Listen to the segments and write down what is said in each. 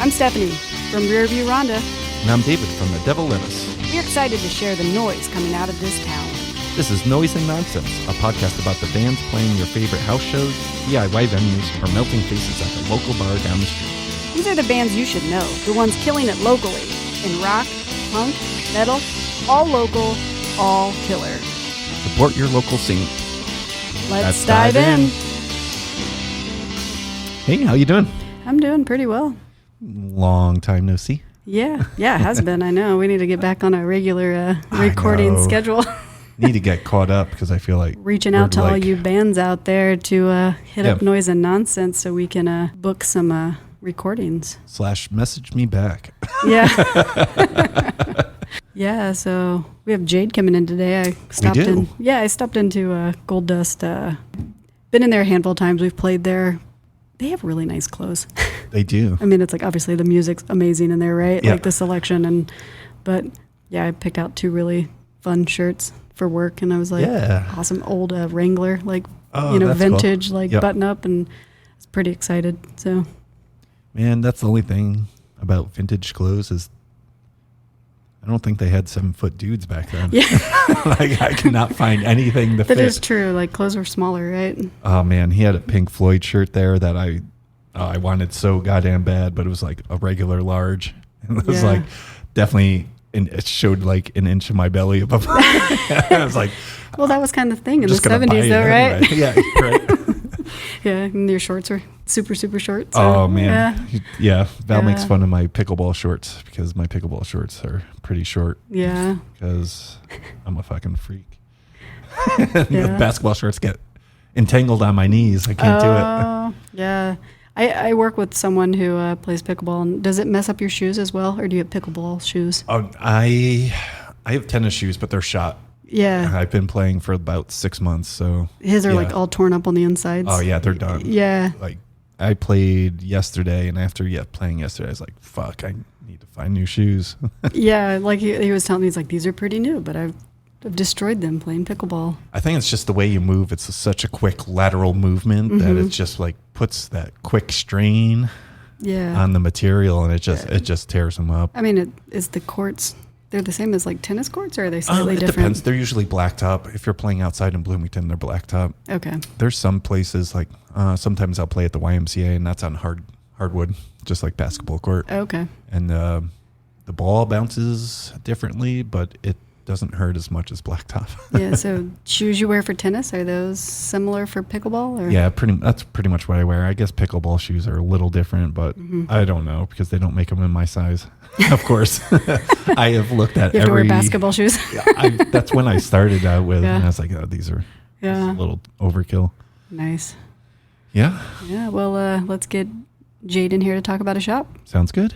I'm Stephanie from Rearview Rhonda. And I'm David from The Devil Lettuce. We're excited to share the noise coming out of this town. This is Noise and Nonsense, a podcast about the bands playing your favorite house shows, DIY venues, or melting faces at the local bar down the street. These are the bands you should know, the ones killing it locally, in rock, punk, metal, all local, all killer. Support your local scene. Let's dive in. Hey, how you doing? I'm doing pretty well. Long time no see. Yeah, it has been. I know. We need to get back on a regular recording schedule. Need to get caught up because I feel like reaching out to all you bands out there to hit up Noise and Nonsense so we can book some recordings. / message me back. Yeah. Yeah, so we have Jade coming in today. I stopped into Golddust. Been in there a handful of times. We've played there. They have really nice clothes. They do. I mean, it's like obviously the music's amazing in there, right? Yeah. Like the selection but yeah, I picked out 2 really fun shirts for work, and I was like, awesome old Wrangler, like vintage, cool. like button up, and I was pretty excited. So, man, that's the only thing about vintage clothes is I don't think they had 7-foot dudes back then. Yeah, like I cannot find anything to fit. That is true. Like clothes were smaller, right? Oh man, he had a Pink Floyd shirt there that I wanted so goddamn bad, but it was like a regular large. And it was like definitely, and it showed like an inch of my belly above. I was like, well, that was kind of the thing in the 70s, though, right? Anyway. Yeah, right. Yeah, and your shorts were super, super short. So, oh man, yeah. Val makes fun of my pickleball shorts because my pickleball shorts are pretty short. Yeah, because I'm a fucking freak. The basketball shorts get entangled on my knees. I can't do it. Oh, yeah. I work with someone who plays pickleball. And does it mess up your shoes as well, or do you have pickleball shoes? Oh, I have tennis shoes, but they're shot. Yeah. I've been playing for about 6 months, so his are like all torn up on the insides. Oh yeah, they're done. Yeah. Like I played yesterday, and after playing yesterday, I was like, fuck, I need to find new shoes. Yeah, like he was telling me, he's like, these are pretty new, but I've destroyed them playing pickleball. I think it's just the way you move. It's such a quick lateral movement that it just like puts that quick strain on the material, and it just tears them up. I mean, is the courts, they're the same as like tennis courts, or are they slightly different? It depends. They're usually blacktop. If you're playing outside in Bloomington, they're blacktop. Okay. There's some places like sometimes I'll play at the YMCA, and that's on hardwood, just like basketball court. Okay. And the ball bounces differently, but it doesn't hurt as much as blacktop. Yeah. So shoes you wear for tennis, are those similar for pickleball? Or? Yeah, that's pretty much what I wear. I guess pickleball shoes are a little different, but I don't know because they don't make them in my size. Of course, I have looked at you have to wear basketball shoes. That's when I started out with, and I was like, oh, these are a little overkill. Nice. Yeah. Yeah. Well, let's get Jade in here to talk about a shop. Sounds good.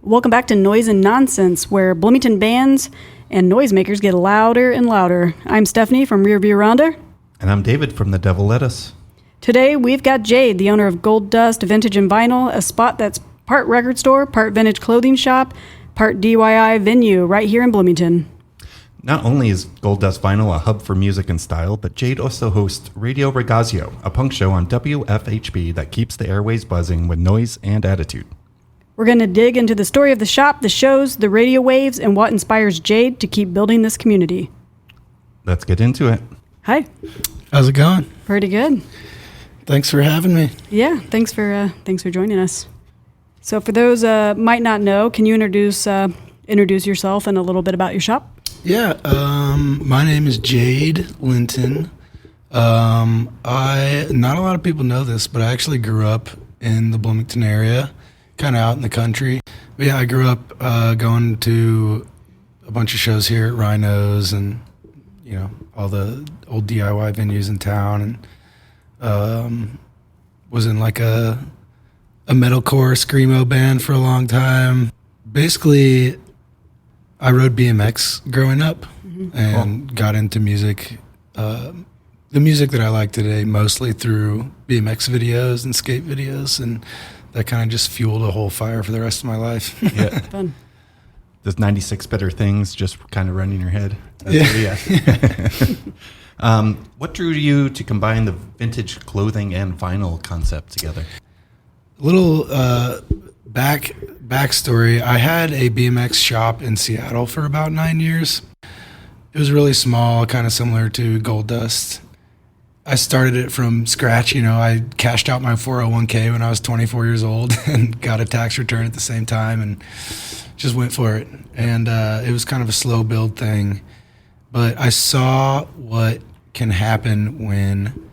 Welcome back to Noise and Nonsense, where Bloomington bands and noisemakers get louder and louder. I'm Stephanie from Rearview Rhonda. And I'm David from The Devil Lettuce. Today, we've got Jade, the owner of Golddust Vintage and Vinyl, a spot that's part record store, part vintage clothing shop, part DIY venue right here in Bloomington. Not only is Golddust Vinyl a hub for music and style, but Jade also hosts Radio Ragazzo, a punk show on WFHB that keeps the airways buzzing with noise and attitude. We're going to dig into the story of the shop, the shows, the radio waves, and what inspires Jade to keep building this community. Let's get into it. Hi. How's it going? Pretty good. Thanks for having me. Yeah, thanks for joining us. So for those might not know, can you introduce yourself and a little bit about your shop? Yeah, my name is Jade Linton. Not a lot of people know this, but I actually grew up in the Bloomington area, kind of out in the country. But yeah, I grew up going to a bunch of shows here at Rhino's and, all the old DIY venues in town, and was in like a metalcore screamo band for a long time. Basically, I rode BMX growing up and got into music. The music that I like today mostly through BMX videos and skate videos, and that kind of just fueled a whole fire for the rest of my life. Yeah. Fun. Those 96 better things just kind of run in your head. Yeah. What drew you to combine the vintage clothing and vinyl concept together? little backstory. I had a BMX shop in Seattle for about 9 years. It was really small, kind of similar to Golddust. I started it from scratch. I cashed out my 401k when I was 24 years old and got a tax return at the same time and just went for it. And it was kind of a slow build thing. But I saw what can happen when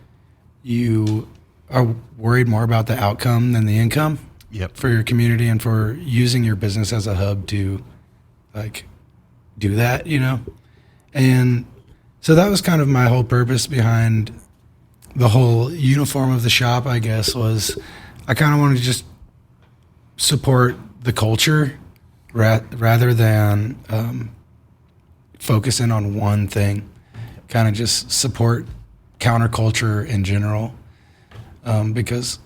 you are worried more about the outcome than the income. Yep. For your community and for using your business as a hub to do that, And so that was kind of my whole purpose behind the whole uniform of the shop, I guess, was I kind of wanted to just support the culture rather than focus in on one thing, kind of just support counterculture in general. Because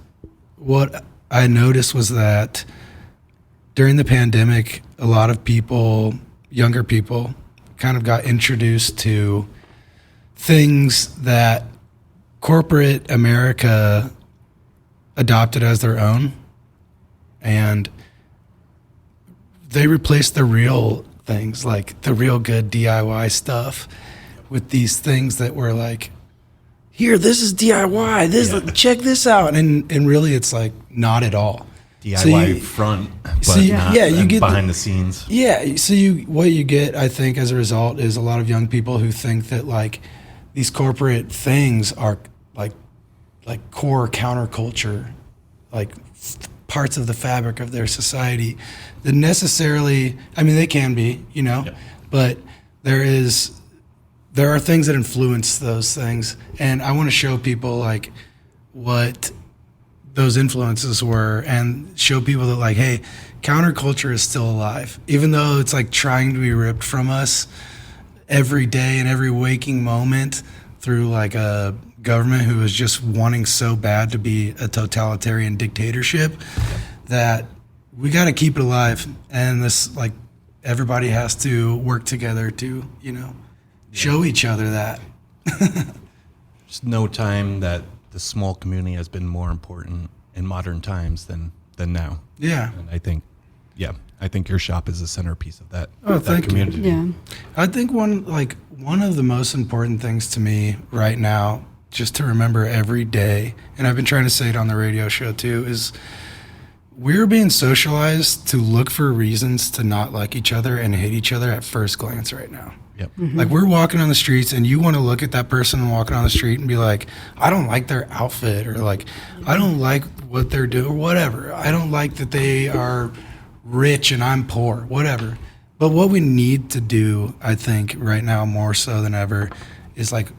what I noticed was that during the pandemic, a lot of people, younger people, kind of got introduced to things that corporate America adopted as their own, and they replaced the real things, like the real good DIY stuff, with these things that were like, here, this is DIY. Check this out, and really, it's like not at all. DIY front, but you get behind the scenes. Yeah, so what you get, I think, as a result, is a lot of young people who think that like these corporate things are like core counterculture, like parts of the fabric of their society that necessarily, I mean, they can be, but there are things that influence those things, and I want to show people like what those influences were and show people that like, hey, counterculture is still alive, even though it's like trying to be ripped from us every day and every waking moment through like a government who is just wanting so bad to be a totalitarian dictatorship, that we got to keep it alive. And this, like, everybody has to work together to, show each other that. There's no time that the small community has been more important in modern times than now. Yeah. And I think your shop is a centerpiece of that. Oh, that thank community. Yeah. I think one of the most important things to me right now, just to remember every day, and I've been trying to say it on the radio show too, is we're being socialized to look for reasons to not like each other and hate each other at first glance right now. Yep. Mm-hmm. Like, we're walking on the streets and you want to look at that person walking on the street and be like, I don't like their outfit, or like, I don't like what they're doing, or whatever. I don't like that they are rich and I'm poor, whatever. But what we need to do, I think, right now more so than ever, is like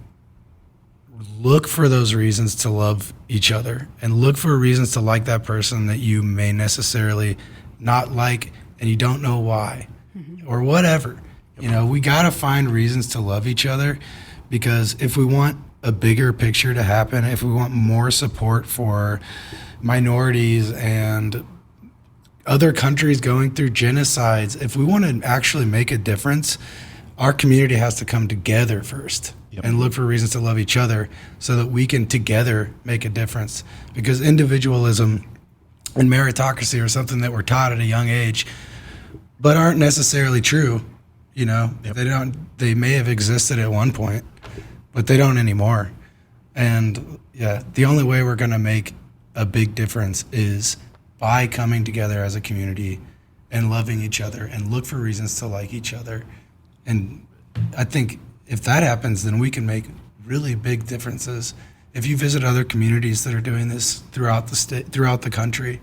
look for those reasons to love each other and look for reasons to like that person that you may necessarily not like and you don't know why, or whatever. We got to find reasons to love each other, because if we want a bigger picture to happen, if we want more support for minorities and other countries going through genocides, if we want to actually make a difference, our community has to come together first and look for reasons to love each other so that we can together make a difference. Because individualism and meritocracy are something that we're taught at a young age, but aren't necessarily true. They may have existed at one point, but they don't anymore. And the only way we're going to make a big difference is by coming together as a community and loving each other and look for reasons to like each other. And I think if that happens, then we can make really big differences. If you visit other communities that are doing this throughout the state, throughout the country,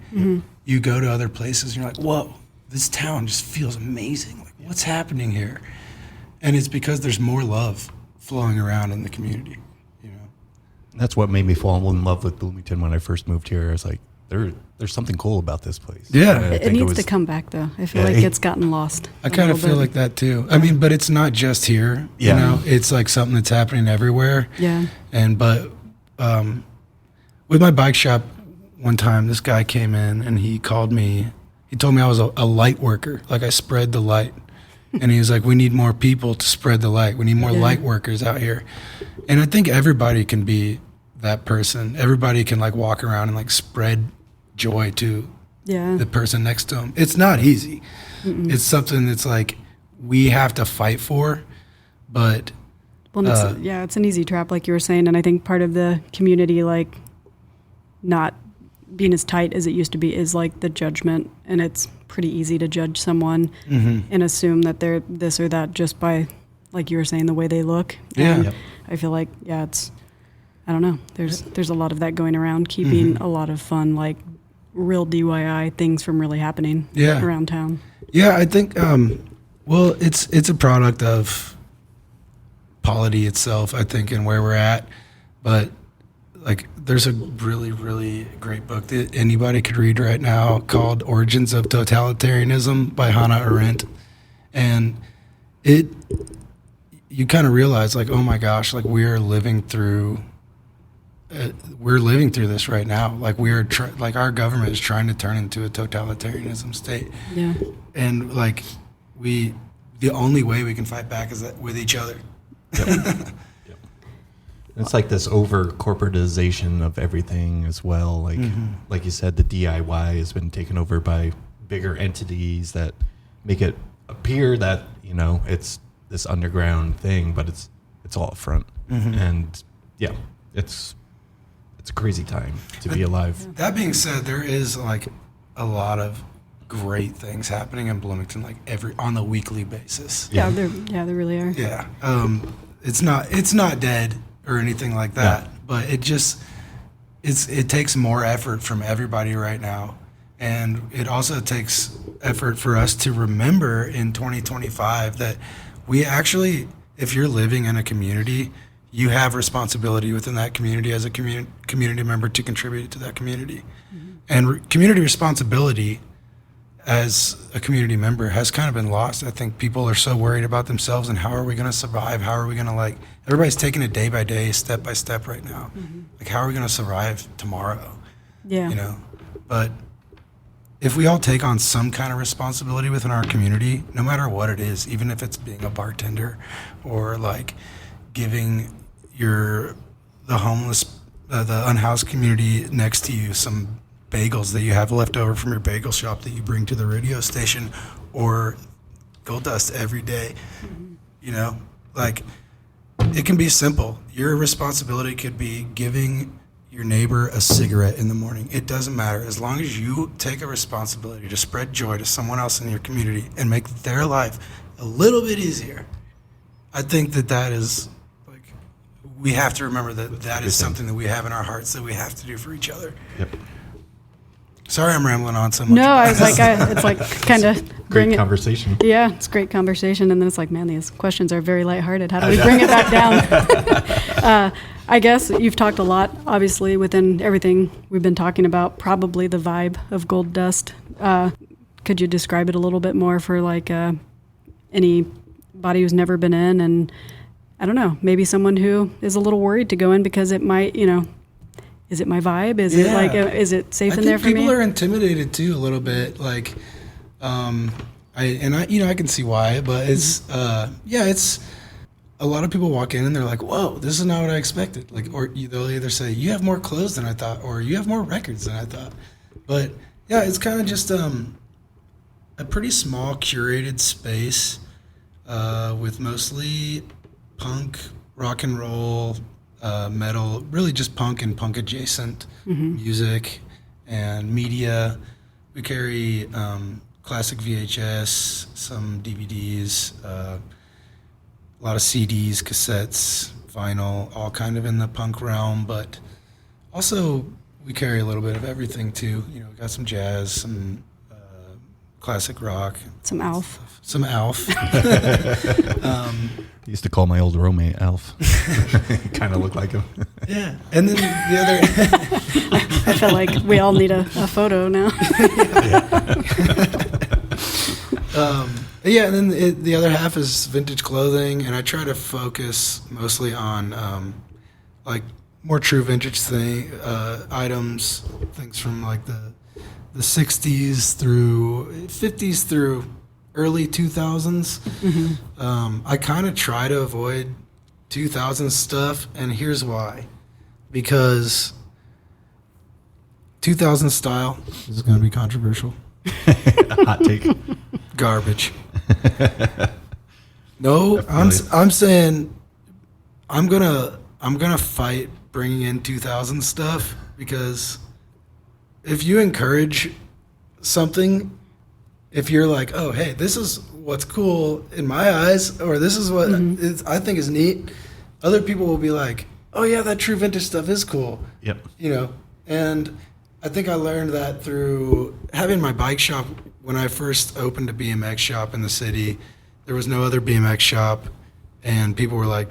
you go to other places and you're like, whoa, this town just feels amazing. Like, what's happening here? And it's because there's more love flowing around in the community. That's what made me fall in love with Bloomington when I first moved here. I was like, there's something cool about this place. Yeah. It needs to come back, though. I feel like it's gotten lost. I kind of feel like that too. I mean, but it's not just here. It's like something that's happening everywhere. Yeah. But with my bike shop, one time this guy came in and he called me. He told me I was a light worker, like I spread the light. And he was like, we need more people to spread the light. We need more light workers out here. And I think everybody can be that person. Everybody can like walk around and like spread joy to Yeah. the person next to them. It's not easy. It's something that's like we have to fight for, but Well, it's an easy trap, like you were saying, and I think part of the community, like, not being as tight as it used to be, is like the judgment, and it's pretty easy to judge someone and assume that they're this or that just by, like you were saying, the way they look. Yeah. And Yep. I feel like, it's, I don't know. There's a lot of that going around, keeping a lot of fun, like real DIY things from really happening around town. Yeah, I think well, it's a product of polity itself, I think, and where we're at. But like, there's a really, really great book that anybody could read right now called "Origins of Totalitarianism" by Hannah Arendt, and you kind of realize, like, oh my gosh, like we're living through this right now. Like like our government is trying to turn into a totalitarianism state. Yeah. And like the only way we can fight back is with each other. Yep. It's like this over corporatization of everything as well. Like you said, the DIY has been taken over by bigger entities that make it appear that, you know, it's this underground thing, but it's all up front. And yeah, it's a crazy time to be alive. That being said, there is like a lot of great things happening in Bloomington, like on the weekly basis. Yeah, there really are. Yeah. It's not dead or anything like that, but it takes more effort from everybody right now. And it also takes effort for us to remember in 2025 that we actually, if you're living in a community, you have responsibility within that community as a community member to contribute to that community. And community responsibility as a community member has kind of been lost. I think people are so worried about themselves and how are we going to survive? How are we going to everybody's taking it day by day, step by step right now. Like, how are we going to survive tomorrow? Yeah. You know, but if we all take on some kind of responsibility within our community, no matter what it is, even if it's being a bartender or like giving the homeless, the unhoused community next to you some bagels that you have left over from your bagel shop that you bring to the radio station, or Golddust every day, you know, like, it can be simple. Your responsibility could be giving your neighbor a cigarette in the morning. It doesn't matter. As long as you take a responsibility to spread joy to someone else in your community and make their life a little bit easier, I think that is, like, we have to remember that is something that we have in our hearts that we have to do for each other. Yep. Sorry, I'm rambling on so much. No, I was like, it's like kind of Great conversation. Yeah, it's great conversation, and then it's like, man, these questions are very lighthearted. How do we bring it back down? I guess you've talked a lot, obviously, within everything we've been talking about. Probably the vibe of Golddust. Could you describe it a little bit more for like anybody who's never been in, and I don't know, maybe someone who is a little worried to go in because it might, you know. Is it my vibe? Is it like, is it safe in there for me? I think people are intimidated too a little bit. Like, I can see why, but it's, it's a lot of people walk in and they're like, whoa, this is not what I expected. Like, or they'll either say, you have more clothes than I thought, or you have more records than I thought. But yeah, it's kind of just a pretty small curated space with mostly punk, rock and roll, metal, really just punk and punk adjacent music and media. We carry classic VHS, some DVDs, a lot of CDs, cassettes, vinyl, all kind of in the punk realm, but also we carry a little bit of everything too. You know, we got some jazz, some classic rock, some Alf. Some Alf. I used to call my old roommate Alf. Kind of looked like him. Yeah. And then the other... I feel like we all need a photo now. And then the other half is vintage clothing, and I try to focus mostly on like more true vintage items, things from like the 60s through 50s through early 2000s. I kind of try to avoid 2000s stuff, and here's why. Because 2000 style. This is going to be controversial. Hot take. Garbage. No, Really? I'm saying I'm gonna fight bringing in 2000 stuff, because if you encourage something, if you're like, oh hey, this is what's cool in my eyes, or this is what I think is neat, other people will be like, oh yeah, that true vintage stuff is cool. Yep. You know, and I think I learned that through having my bike shop. When I first opened a BMX shop in the city, there was no other BMX shop, and people were like,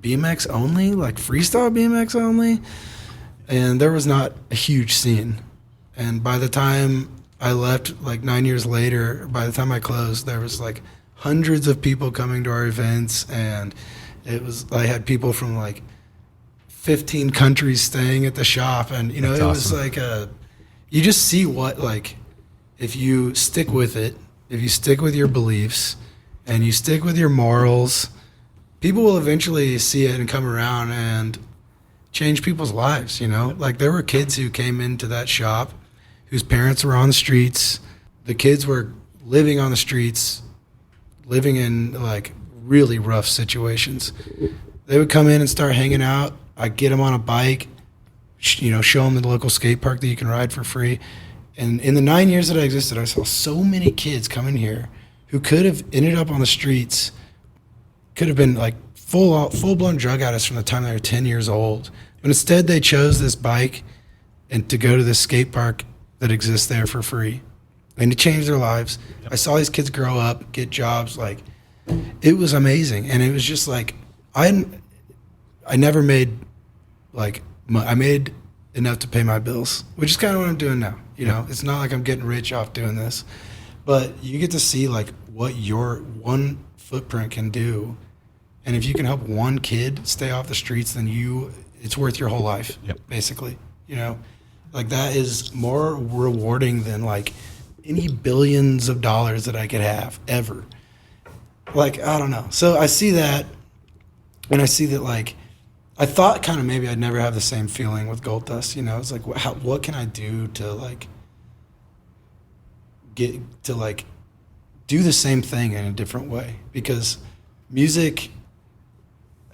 BMX only? Like freestyle BMX only? And there was not a huge scene. And by the time I left, like 9 years later, by the time I closed, there was like hundreds of people coming to our events, and I had people from like 15 countries staying at the shop, and you know, That's it awesome. was like you just see what, like, if you stick with it, if you stick with your beliefs and you stick with your morals, people will eventually see it and come around and change people's lives, you know? Like, there were kids who came into that shop whose parents were on the streets. The kids were living on the streets, living in like really rough situations. They would come in and start hanging out. I'd get them on a bike, you know, show them the local skate park that you can ride for free. And in the 9 years that I existed, I saw so many kids come in here who could have ended up on the streets, could have been like full-blown drug addicts from the time they were 10 years old. But instead, they chose this bike and to go to this skate park that exists there for free, and to change their lives. Yep. I saw these kids grow up, get jobs. Like, it was amazing. And it was just like, I never made, like, I made enough to pay my bills, which is kind of what I'm doing now. You know, it's not like I'm getting rich off doing this, but you get to see like what your one footprint can do. And if you can help one kid stay off the streets, then it's worth your whole life. Yep. Basically, you know, like that is more rewarding than like any billions of dollars that I could have ever. Like, I don't know. So I see that, and I see that, like, I thought kind of maybe I'd never have the same feeling with Golddust. You know, it's like, what can I do to like get to like do the same thing in a different way? Because music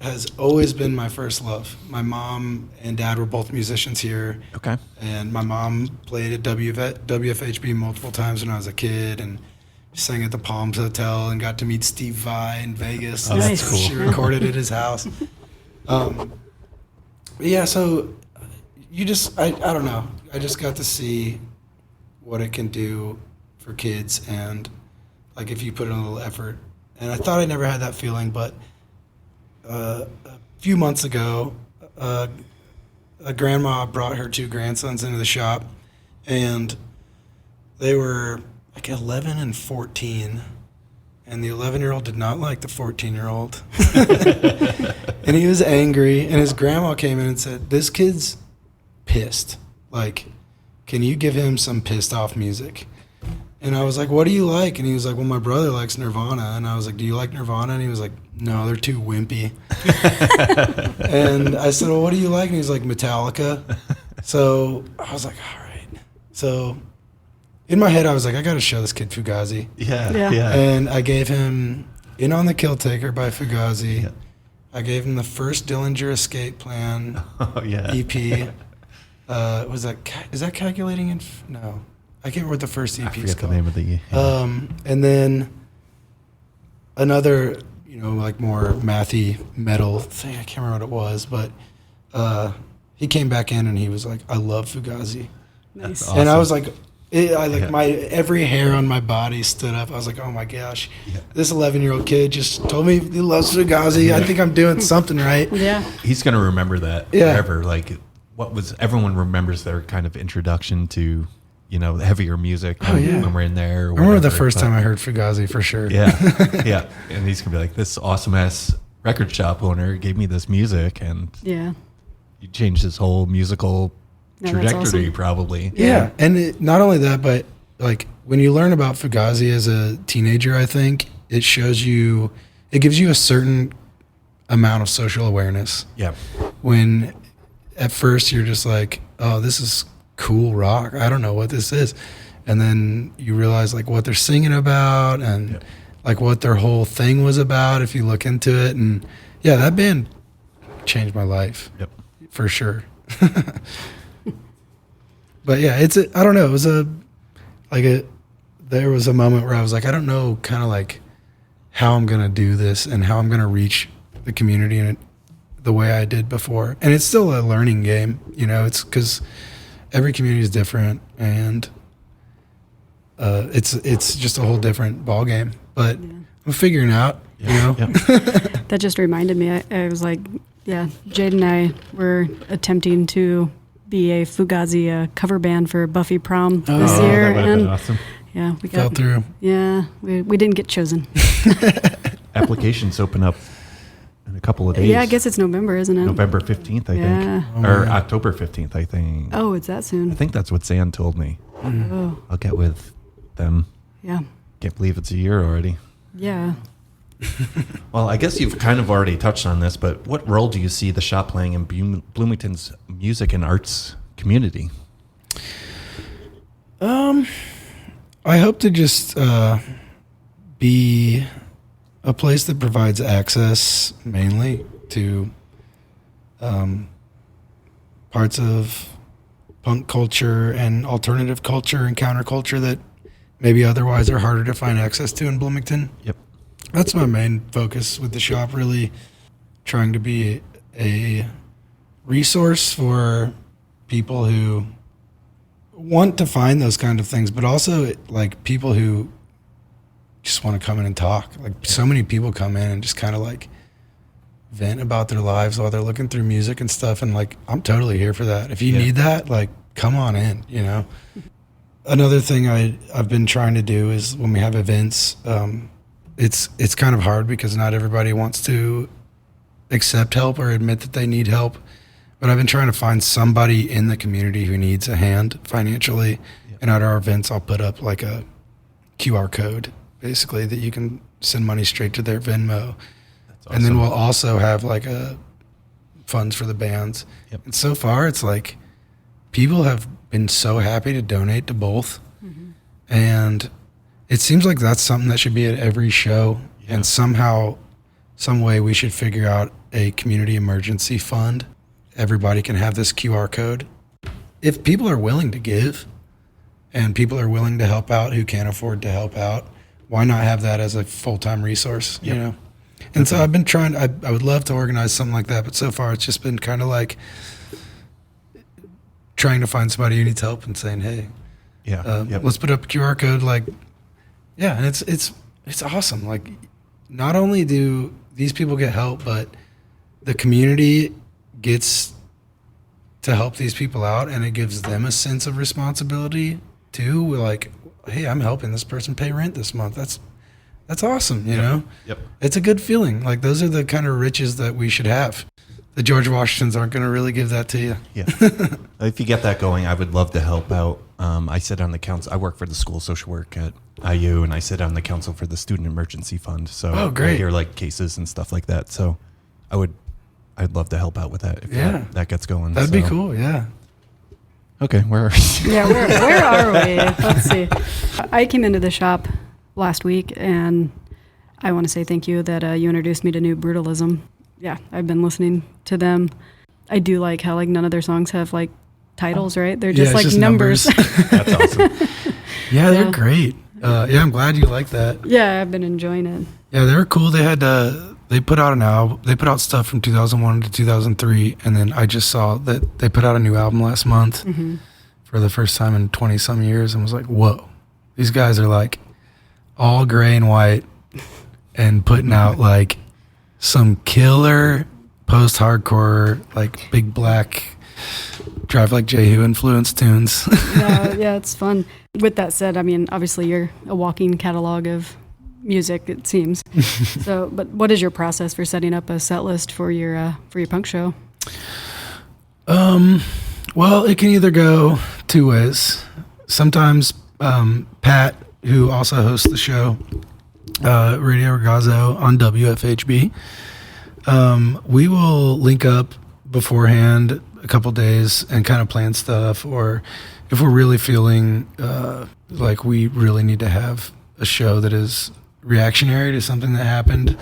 has always been my first love. My mom and dad were both musicians here. Okay. And my mom played at WFHB multiple times when I was a kid, and sang at the Palms Hotel and got to meet Steve Vai in Vegas. Oh, that's cool. She recorded at his house. Yeah, so I don't know. I just got to see what it can do for kids, and like if you put in a little effort. And I thought I never had that feeling, but a few months ago, a grandma brought her two grandsons into the shop, and they were like 11 and 14. And the 11-year-old did not like the 14-year-old. And he was angry. And his grandma came in and said, this kid's pissed. Like, can you give him some pissed off music? And I was like, what do you like? And he was like, well, my brother likes Nirvana. And I was like, do you like Nirvana? And he was like, no, they're too wimpy. And I said, well, what do you like? And he was like, Metallica. So I was like, all right. So in my head, I was like, I got to show this kid Fugazi. Yeah. And I gave him In on the Kill Taker by Fugazi. Yeah. I gave him the first Dillinger Escape Plan EP. Was that, is that Calculating in, no. I can't remember what the first EP I is forget called. the name of the. And then another, you know, like more mathy metal thing. I can't remember what it was, but he came back in and he was like, I love Fugazi. Nice. Awesome. And I was like, my every hair on my body stood up. I was like, oh my gosh, this 11-year-old kid just told me he loves Fugazi. I think I'm doing something right. Yeah. He's gonna remember that forever. Like, everyone remembers their kind of introduction to, you know, heavier music. When we're in there. I remember the first time I heard Fugazi for sure. Yeah. And he's gonna be like, this awesome ass record shop owner gave me this music, and Yeah. you changed his whole musical No, that's trajectory, awesome. probably. Yeah. And not only that, but like when you learn about Fugazi as a teenager, I think it gives you a certain amount of social awareness. Yeah. When at first you're just like, oh, this is cool rock. I don't know what this is. And then you realize like what they're singing about and like what their whole thing was about if you look into it. And yeah, that band changed my life. Yep. For sure. But yeah, I don't know. It was there was a moment where I was like, I don't know kind of like how I'm going to do this and how I'm going to reach the community in it the way I did before. And it's still a learning game, you know, it's because every community is different and it's just a whole different ball game, but I'm figuring out, you know. That just reminded me. I was like, yeah, Jade and I were attempting to be a Fugazi cover band for Buffy prom this year, that would have been awesome. Yeah, we Fell through. Yeah, we didn't get chosen. Applications open up in a couple of days. Yeah, I guess it's November, isn't it? November 15th, I think. Oh, Or man. October 15th, I think. Oh, it's that soon. I think that's what Zan told me. Oh, I'll get with them. yeah. Can't believe it's a year already. Yeah. Well, I guess you've kind of already touched on this, but what role do you see the shop playing in Bloomington's music and arts community? I hope to just be a place that provides access mainly to parts of punk culture and alternative culture and counterculture that maybe otherwise are harder to find access to in Bloomington. Yep. That's my main focus with the shop, really trying to be a resource for people who want to find those kind of things, but also like people who just want to come in and talk. Like so many people come in and just kind of like vent about their lives while they're looking through music and stuff. And like, I'm totally here for that. If you need that, like come on in, you know? Another thing I've been trying to do is when we have events, it's kind of hard because not everybody wants to accept help or admit that they need help. But I've been trying to find somebody in the community who needs a hand financially. Yep. And at our events, I'll put up like a QR code, basically, that you can send money straight to their Venmo. That's awesome. And then we'll also have like funds for the bands. Yep. And so far, it's like people have been so happy to donate to both. Mm-hmm. And it seems like that's something that should be at every show. Yeah. And somehow, some way we should figure out a community emergency fund. Everybody can have this QR code. If people are willing to give and people are willing to help out who can't afford to help out, why not have that as a full-time resource, you know? And so I've been trying, I would love to organize something like that, but so far it's just been kind of like trying to find somebody who needs help and saying, hey, let's put up a QR code. Like, yeah, and it's awesome. Like, not only do these people get help, but the community gets to help these people out, and it gives them a sense of responsibility too. We're like, hey, I'm helping this person pay rent this month. That's awesome, you know? Yep. It's a good feeling. Like, those are the kind of riches that we should have. The George Washingtons aren't going to really give that to you. Yeah. If you get that going, I would love to help out. I sit on the council. I work for the school social work at IU, and I sit on the council for the Student Emergency Fund. So great. I hear like cases and stuff like that. So I'd love to help out with that if that gets going. That'd be cool, yeah. Okay, where are we? Yeah, where are we? Let's see. I came into the shop last week, and I want to say thank you that you introduced me to New Brutalism. Yeah, I've been listening to them. I do like how like none of their songs have like titles, right? They're just like numbers. That's awesome. Yeah, they're great. I'm glad you like that. Yeah, I've been enjoying it. Yeah, they were cool. They had they put out an album. They put out stuff from 2001 to 2003, and then I just saw that they put out a new album last month for the first time in 20-some years, and was like, whoa, these guys are like all gray and white and putting out like some killer post-hardcore, like Big Black, Drive Like Jehu influenced tunes. Yeah, it's fun. With that said, I mean, obviously you're a walking catalog of music, it seems. So, but what is your process for setting up a set list for your punk show? Well, it can either go two ways. Sometimes Pat, who also hosts the show, Radio Ragazzo on WFHB, we will link up beforehand a couple days and kind of plan stuff, or if we're really feeling like we really need to have a show that is reactionary to something that happened,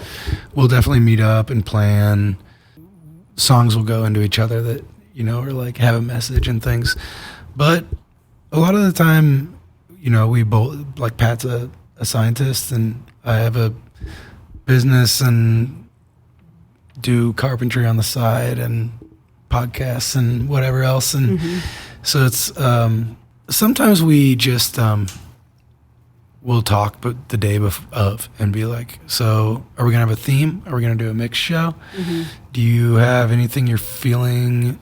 we'll definitely meet up and plan. Songs will go into each other that, you know, or like have a message and things. But a lot of the time, you know, we both, like Pat's a scientist and I have a business and do carpentry on the side and podcasts and whatever else. And so it's, sometimes we just, we'll talk but the day of and be like, so are we going to have a theme? Are we going to do a mixed show? Do you have anything you're feeling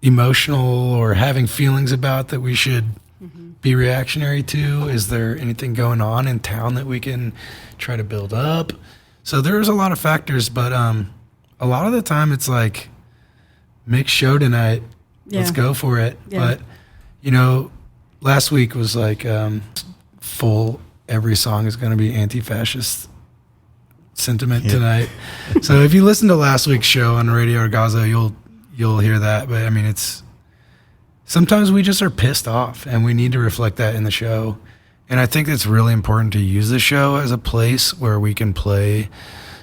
emotional or having feelings about that we should be reactionary to? Is there anything going on in town that we can try to build up? So there's a lot of factors, but a lot of the time it's like, mixed show tonight. Let's go for it. But, you know, last week was like full, every song is going to be anti-fascist sentiment tonight. So if you listen to last week's show on Radio Ragazzo, you'll hear that. But I mean, it's sometimes we just are pissed off and we need to reflect that in the show. And I think it's really important to use the show as a place where we can play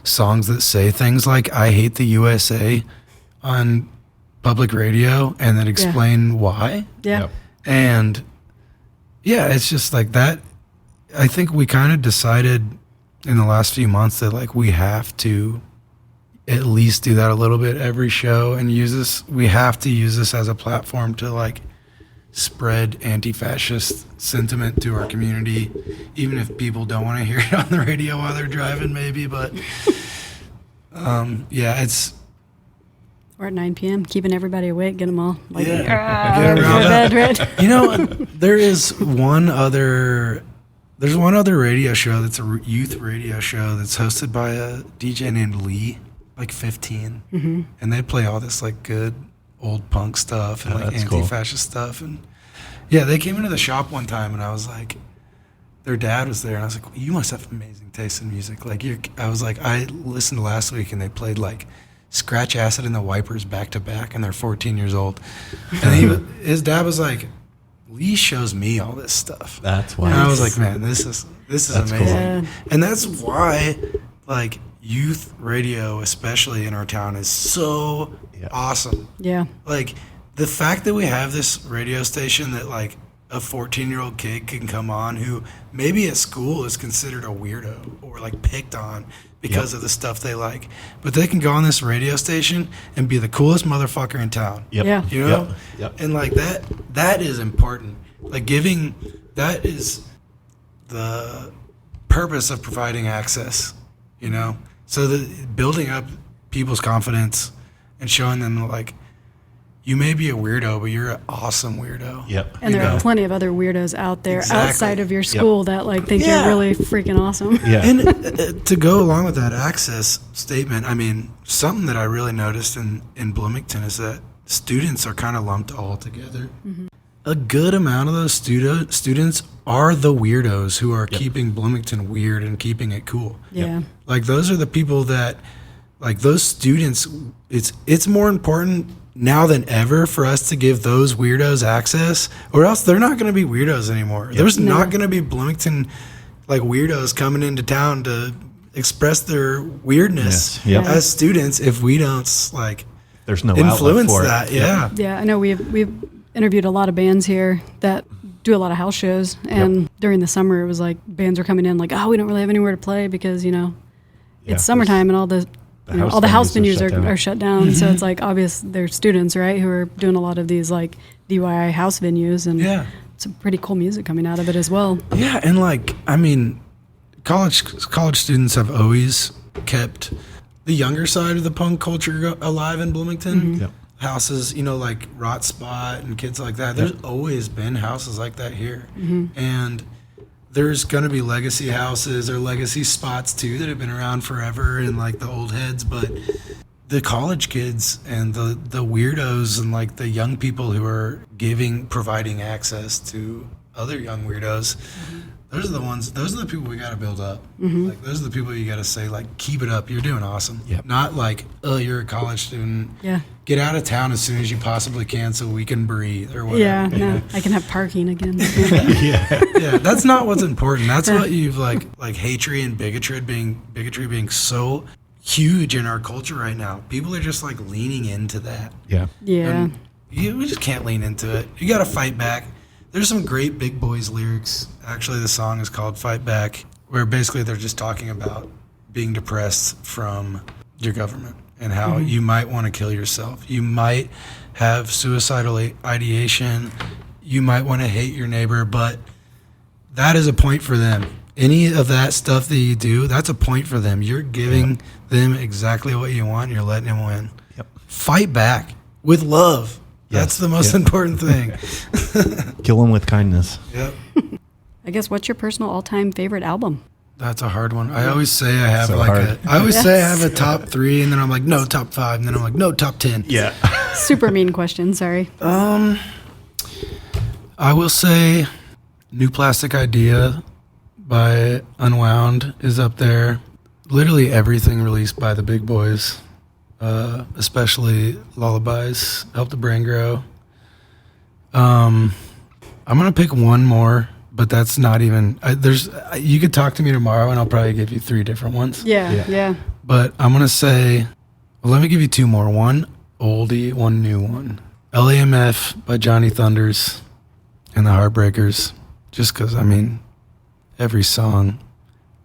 songs that say things like I hate the USA on public radio and then explain why. And it's just like that. I think we kind of decided in the last few months that like we have to at least do that a little bit every show and use this. We have to use this as a platform to like spread anti-fascist sentiment to our community, even if people don't want to hear it on the radio while they're driving, maybe. But it's. Or at 9 p.m., keeping everybody awake, get them all like, Get ready around for bed, right? You know, there's one other radio show that's a youth radio show that's hosted by a DJ named Lee, like 15, and they play all this like good old punk stuff and like anti-fascist stuff. And they came into the shop one time and I was like, their dad was there and I was like, you must have amazing taste in music. Like I was like, I listened to last week and they played like Scratch Acid and the Wipers back to back and they're 14 years old. And his dad was like, Lee shows me all this stuff. That's why. And I was like, man, this is amazing. Cool. And that's why like youth radio, especially in our town, is so awesome. Yeah. Like the fact that we have this radio station that like a 14-year-old kid can come on who maybe at school is considered a weirdo or like picked on because of the stuff they like, but they can go on this radio station and be the coolest motherfucker in town. Yeah. You know? And like that is important. Like that is the purpose of providing access, you know? So that building up people's confidence and showing them like, you may be a weirdo, but you're an awesome weirdo. And there are plenty of other weirdos out there outside of your school that like think you're really freaking awesome. And to go along with that access statement, I mean, something that I really noticed in Bloomington is that students are kind of lumped all together. A good amount of those students are the weirdos who are keeping Bloomington weird and keeping it cool. Like those are the people that, like those students, it's more important now than ever for us to give those weirdos access, or else they're not going to be weirdos anymore. There's not going to be Bloomington like weirdos coming into town to express their weirdness as students if we don't like there's no influence outlet for that. it. Yeah, I know we've interviewed a lot of bands here that do a lot of house shows, and during the summer it was like bands are coming in like, oh, we don't really have anywhere to play because it's summertime and all the house venues are shut down. So it's like obvious they're students, right, who are doing a lot of these like DIY house venues, and some pretty cool music coming out of it as well. Yeah, and like I mean, college students have always kept the younger side of the punk culture alive in Bloomington. Houses, like Rot Spot and kids like that. There's always been houses like that here, and there's going to be legacy houses or legacy spots too that have been around forever and like the old heads, but the college kids and the weirdos and like the young people who are providing access to other young weirdos. Those are the people we got to build up. Like, those are the people you got to say, like, keep it up. You're doing awesome. Yep. Not like, oh, you're a college student. Yeah. Get out of town as soon as you possibly can so we can breathe or whatever. Yeah, no, I can have parking again. Yeah, that's not what's important. That's what you've like hatred and bigotry being so huge in our culture right now. People are just like leaning into that. Yeah. Yeah. We just can't lean into it. You got to fight back. There's some great Big Boys lyrics. Actually, the song is called Fight Back, where basically they're just talking about being depressed from your government and how you might want to kill yourself. You might have suicidal ideation. You might want to hate your neighbor, but that is a point for them. Any of that stuff that you do, that's a point for them. You're giving them exactly what you want. You're letting them win. Yep. Fight back with love. That's the most important thing. Kill them with kindness. Yep. I guess what's your personal all-time favorite album? That's a hard one. I always say I have So like hard. I always say I have a top 3, and then I'm like, no, top 5, and then I'm like, no, top 10. Yeah. Super mean question, sorry. I will say New Plastic Idea by Unwound is up there. Literally everything released by the Big Boys, especially Lullabies, Help the Brain Grow. I'm going to pick one more, but that's not even, you could talk to me tomorrow and I'll probably give you 3 different ones. Yeah. But I'm going to say, well, let me give you 2 more. One oldie, one new one. LAMF by Johnny Thunders and the Heartbreakers. Just because, I mean, every song,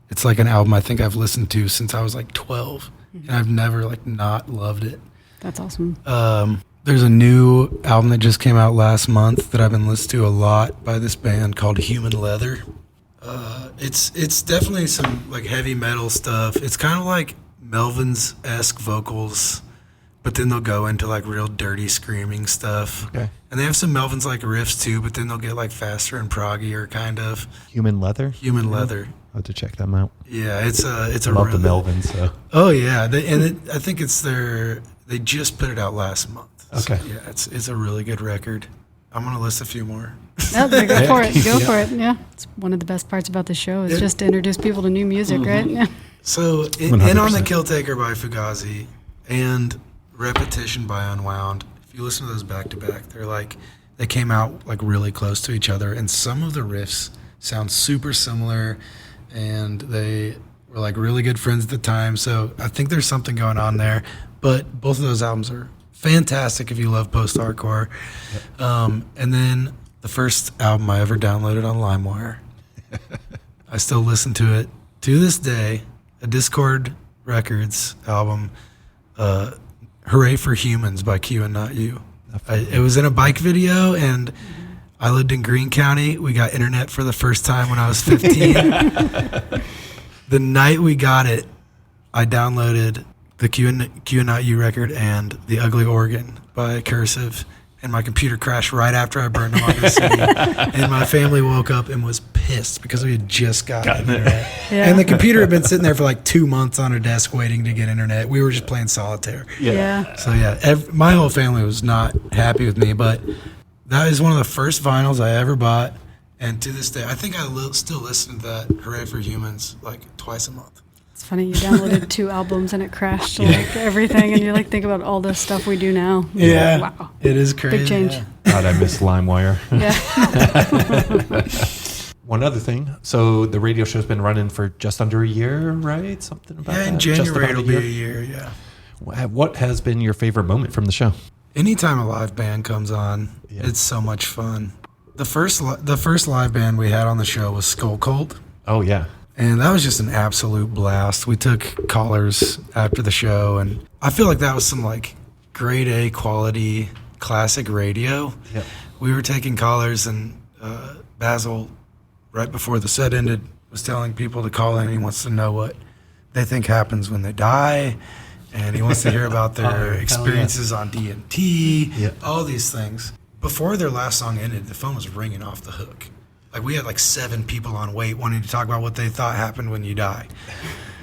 it's like an album I think I've listened to since I was like 12. And I've never like not loved it. That's awesome. There's a new album that just came out last month that I've been listening to a lot by this band called Human Leather. It's definitely some like heavy metal stuff. It's kind of like Melvin's-esque vocals, but then they'll go into like real dirty screaming stuff. Okay. And they have some Melvins like riffs too, but then they'll get like faster and proggier kind of. Human Leather. Human Leather. I'll have to check them out. Yeah, it's a Love the really- Melvins. So. Oh yeah, I think they just put it out last month. So, Okay. yeah, it's a really good record. I'm gonna list a few more. No, go for it. Go for it. Yeah. It's one of the best parts about the show is just to introduce people to new music, right? Yeah. So in on the 100%. Kill Taker by Fugazi and Repetition by Unwound. If you listen to those back to back, they came out like really close to each other, and some of the riffs sound super similar, and they were like really good friends at the time. So I think there's something going on there. But both of those albums are fantastic if you love post-hardcore. And then the first album I ever downloaded on LimeWire. I still listen to it to this day. A Discord Records album, Hooray for Humans by Q and Not You. It was in a bike video, and I lived in Greene County. We got internet for the first time when I was 15. The night we got it, I downloaded the Q and Not You record and The Ugly Organ by Cursive, and my computer crashed right after I burned them on the CD. And my family woke up and was pissed because we had just gotten internet. Yeah. And the computer had been sitting there for like 2 months on a desk waiting to get internet. We were just playing solitaire. Yeah. So yeah, my whole family was not happy with me, but that is one of the first vinyls I ever bought. And to this day, I think I still listen to that Hooray for Humans like twice a month. It's funny, you downloaded 2 albums and it crashed like everything, and you like think about all the stuff we do now. Yeah. Wow. It is crazy. Big change. Yeah. God, I miss LimeWire. Yeah. One other thing. So the radio show's been running for just under a year, right? Something about Yeah, that. in Just January about it'll be a year, yeah. What has been your favorite moment from the show? Anytime a live band comes on, Yeah. it's so much fun. The first live band we had on the show was Skull Cult, Oh, yeah. and that was just an absolute blast. We took callers after the show, and I feel like that was some like grade A quality classic radio. Yep. We were taking callers, and Basil, right before the set ended, was telling people to call in. He wants to know what they think happens when they die, and he wants to hear about hell their yeah. experiences on DMT, Yep. all these things. Before their last song ended, the phone was ringing off the hook. Like we had like 7 people on wait wanting to talk about what they thought happened when you die.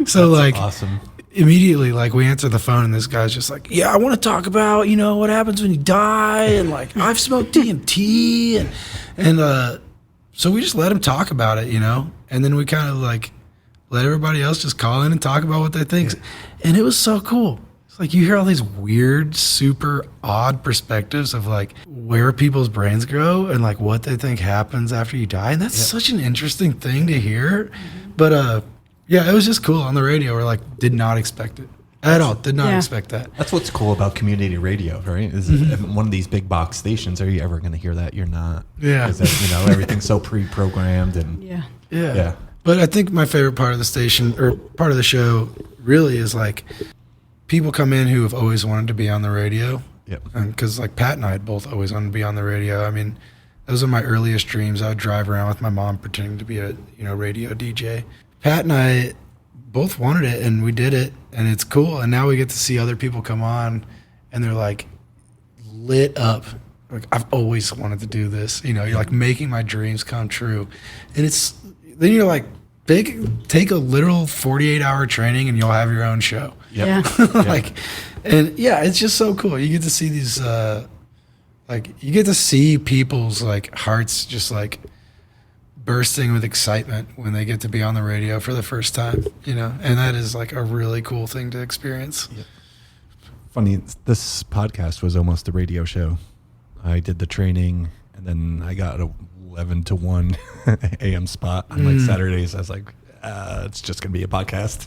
So like Awesome. immediately, like we answer the phone and this guy's just like, yeah, I want to talk about, what happens when you die. And like, I've smoked DMT and So we just let them talk about it, and then we kind of like let everybody else just call in and talk about what they think. And it was so cool. It's like you hear all these weird, super odd perspectives of like where people's brains grow and like what they think happens after you die. And that's such an interesting thing to hear. But yeah, it was just cool on the radio. We're like, did not expect it at all. Did not expect that. That's what's cool about community radio, right? Is one of these big box stations, are you ever going to hear that? You're not. Yeah. Because everything's so pre-programmed and Yeah. But I think my favorite part of the station or part of the show really is like people come in who have always wanted to be on the radio. Yep. And because like Pat and I had both always wanted to be on the radio. I mean, those are my earliest dreams. I would drive around with my mom pretending to be a radio DJ. Pat and I both wanted it, and we did it, and it's cool. And now we get to see other people come on, and they're like lit up. Like, I've always wanted to do this. You're like making my dreams come true. And then you're like, take a literal 48-hour training, and you'll have your own show. Yep. It's just so cool. You get to see these, you get to see people's like hearts just like bursting with excitement when they get to be on the radio for the first time, and that is like a really cool thing to experience. Yep. Funny, this podcast was almost a radio show. I did the training, and then I got a 11 to 1 a.m. spot on like Saturdays. I was like, it's just going to be a podcast.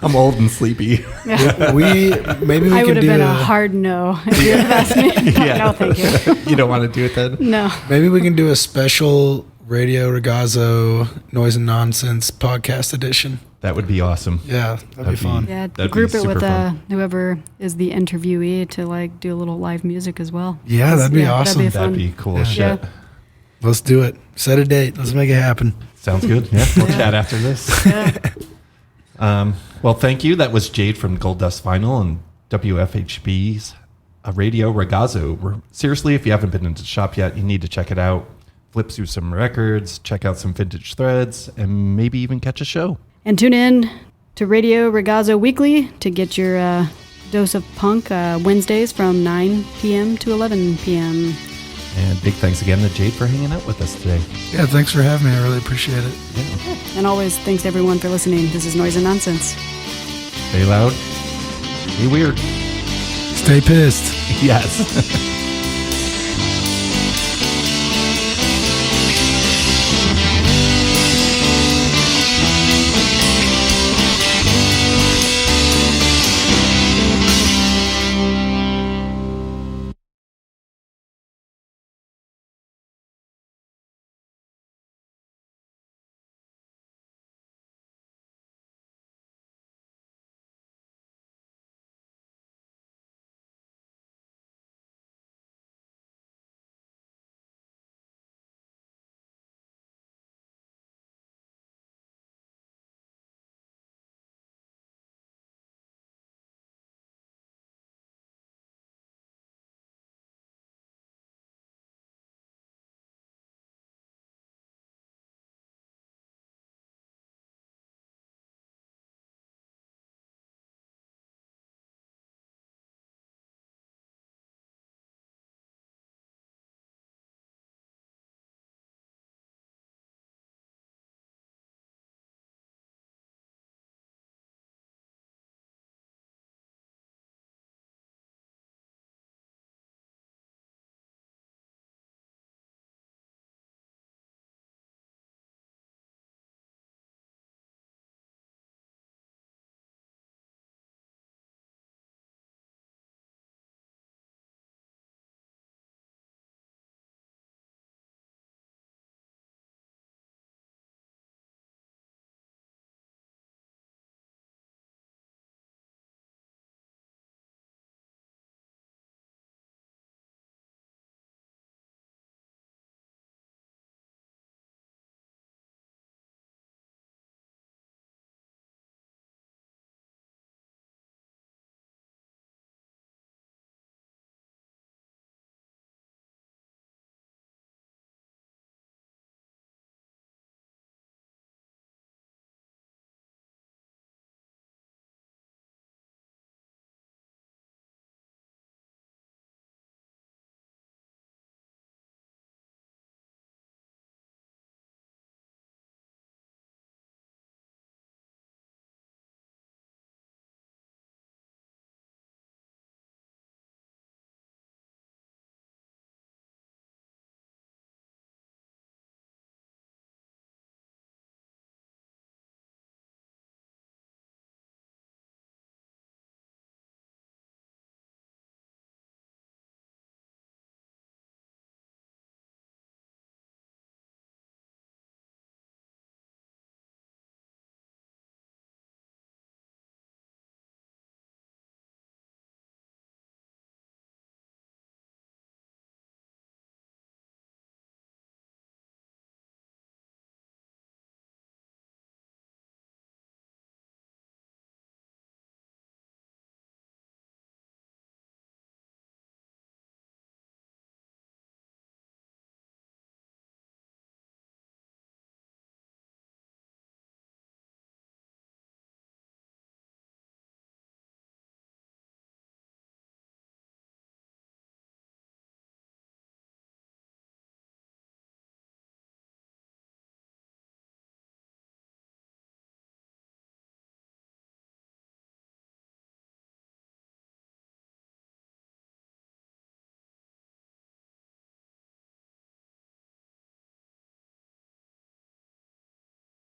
I'm old and sleepy. Yeah. Maybe we I can would have do been a hard no if you had asked me. No, thank you. You don't want to do it then? No. Maybe we can do a special Radio Ragazzo Noise and Nonsense podcast edition. That would be awesome. Yeah, that'd be fun. Yeah, That'd group be it with super fun. whoever is the interviewee to like do a little live music as well. Yeah, that'd be awesome. That'd That'd be cool as shit. Yeah. Let's do it. Set a date. Let's make it happen. Sounds good. Yeah, we'll chat after this. Yeah. Well, thank you. That was Jade from Golddust Vinyl and WFHB's Radio Ragazzo. Seriously, if you haven't been into the shop yet, you need to check it out. Flip through some records, check out some vintage threads, and maybe even catch a show. And tune in to Radio Ragazzo Weekly to get your dose of punk Wednesdays from 9 p.m. to 11 p.m. And big thanks again to Jade for hanging out with us today. Yeah, thanks for having me. I really appreciate it. Yeah. And always thanks to everyone for listening. This is Noise and Nonsense. Stay loud. Be weird. Stay pissed. Yes.